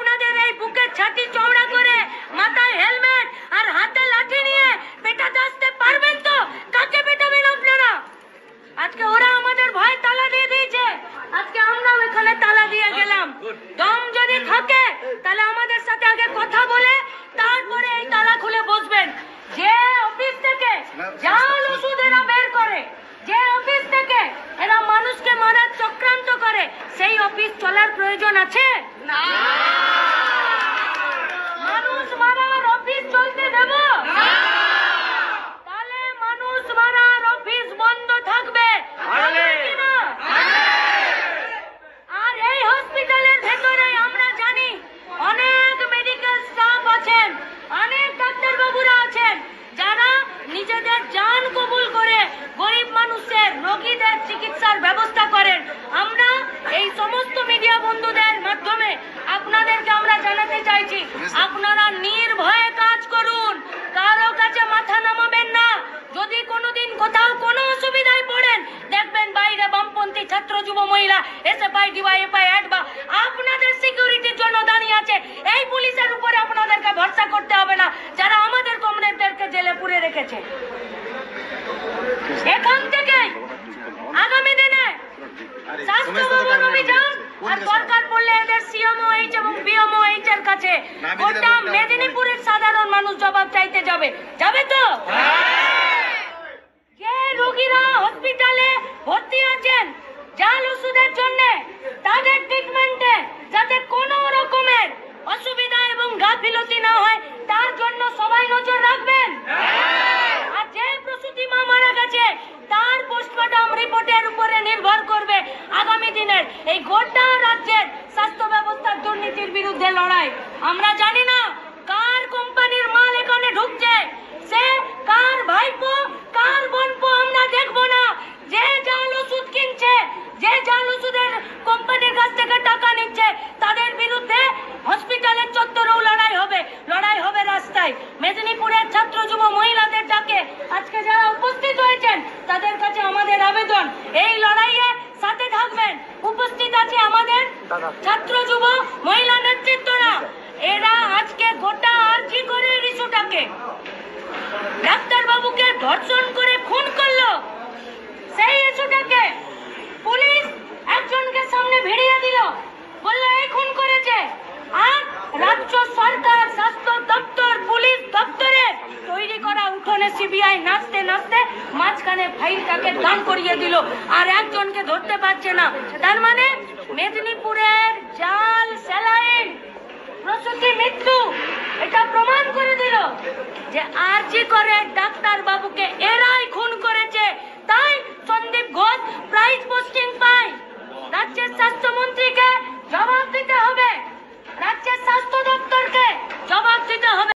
আপনাদের এই বুকের ছাতি চওড়া করে মাথায় হেলমেট আর হাতে লাঠি নিয়ে পেটাতে আসতে পারবেন তো? কাকে পেটাবেন আপনারা? আজকে ওরা আমাদের ভয় তালা দিয়ে দিয়েছে, আজকে আমরাও এখানে তালা দিয়ে গেলাম। দম যদি থাকে তাহলে আমাদের সাথে আগে কথা বলে তারপরে এই তালা খুলে বসবেন। যে অফিস থেকে জাল ওষুধ এরা বের করে, যে অফিস থেকে এরা মানুষকে মারার চক্রান্ত করে, সেই অফিস চলার প্রয়োজন আছে? না। মানুষ মারার অফিস চলতে দেব? তাহলে মানুষ মারার অফিস বন্ধ থাকবে, কিনা? আর এই হসপিটালের ভেতরে আমরা জানি অনেক মেডিকেল স্টাফ আছেন, অনেক ডাক্তারবাবুরা আছেন যারা নিজেদের জান কবুল করে গরিব মানুষের রোগীদের চিকিৎসার ব্যবস্থা করেন। আমরা এই সমস্ত মিডিয়া বন্ধুদের মাধ্যমে আপনাদেরকে আমরা জানাতে চাইছি, আপনারা নির্ভয়ে কাজ করুন, কারো কাছে মাথা নামাবেন না। যদি কোনোদিন কোথাও কোনো অসুবিধায় পড়েন, দেখবেন বাইরে বামপন্থী ছাত্র যুব মহিলা এসএফআই ডিওয়াইএফআই অ্যাডবা আপনাদের সিকিউরিটির জন্য দাঁড়িয়ে আছে। এই পুলিশের উপরে আপনাদেরকে ভরসা করতে হবে না, যারা আমাদের কমরেডদেরকে জেলে পুরে রেখেছে। এখান থেকে আগামী দিনে স্বাস্থ্য ভবন অভিযান আর দরকার পড়লে এদের সিএমওএইচ এবং বিএমওএইচ এর কাছে গোটা মেদিনীপুরের সাধারণ মানুষ জবাব চাইতে যাবে। যাবে তো? যে রোগীরা হসপিটালে ভর্তি আছেন জাল ওষুধের জন্য, তাদের ট্রিটমেন্টে যাতে কোনো রকমের অসুবিধা এবং গাফিলতি না হয়, তার জন্য সবাই নজর রাখবেন। আর যে প্রসূতি মা মারা গেছে তার পোস্টমর্টম রিপোর্টের উপরে নির্ভর করবে আগামী দিনের এই গোটা রাজ্যের স্বাস্থ্য ব্যবস্থার দুর্নীতির বিরুদ্ধে লড়াই। আমরা জানি না কার কোম্পানির মাল এখানে ঢুকছে, সে কার ভাইপো কার বোনপো আমরা দেখবো না। যে জাল ওষুধ কিনছে, যে জাল ওষুধের কোম্পানির কাছ থেকে টাকা নিচ্ছে, তাদের বিরুদ্ধে হসপিটালের চত্বরেও লড়াই হবে, লড়াই হবে রাস্তায়। মেদিনীপুরের ছাত্র যুব মহিলাদের ডাকে আজকে যারা উপস্থিত হয়েছেন তাদের কাছে আমাদের আবেদন, এই লড়াইয়ে সাথে থাকবেন। উপস্থিত আছে আমাদের ছাত্র যুব মহিলা নেতৃত্বরা, এরা আজকে গোটা আর্জি করে ইস্যুটাকে ডাক্তার বাবুকে ধর্ষণ করে খুন করলো, সেই ইস্যুটাকে পুলিশ একজনকে সামনে ভিড়িয়ে দিল, বললো এই খুন করেছে। আর রাজ্য সরকার স্বাস্থ্য দপ্তর পুলিশ দপ্তরে তৈরি করা উঠোনে সিবিআই নাচতে নাচতে মাঝখানে ফাইলটাকে দান করিয়ে দিল, আর একজনকে ধরতে পারছে না। তার মানে মেদিনীপুরের জাল স্যালাইন প্রসূতি মৃত্যু এটা প্রমাণ করে দিল যে আরজি করে ডাক্তার বাবুকে এরাই খুন করেছে।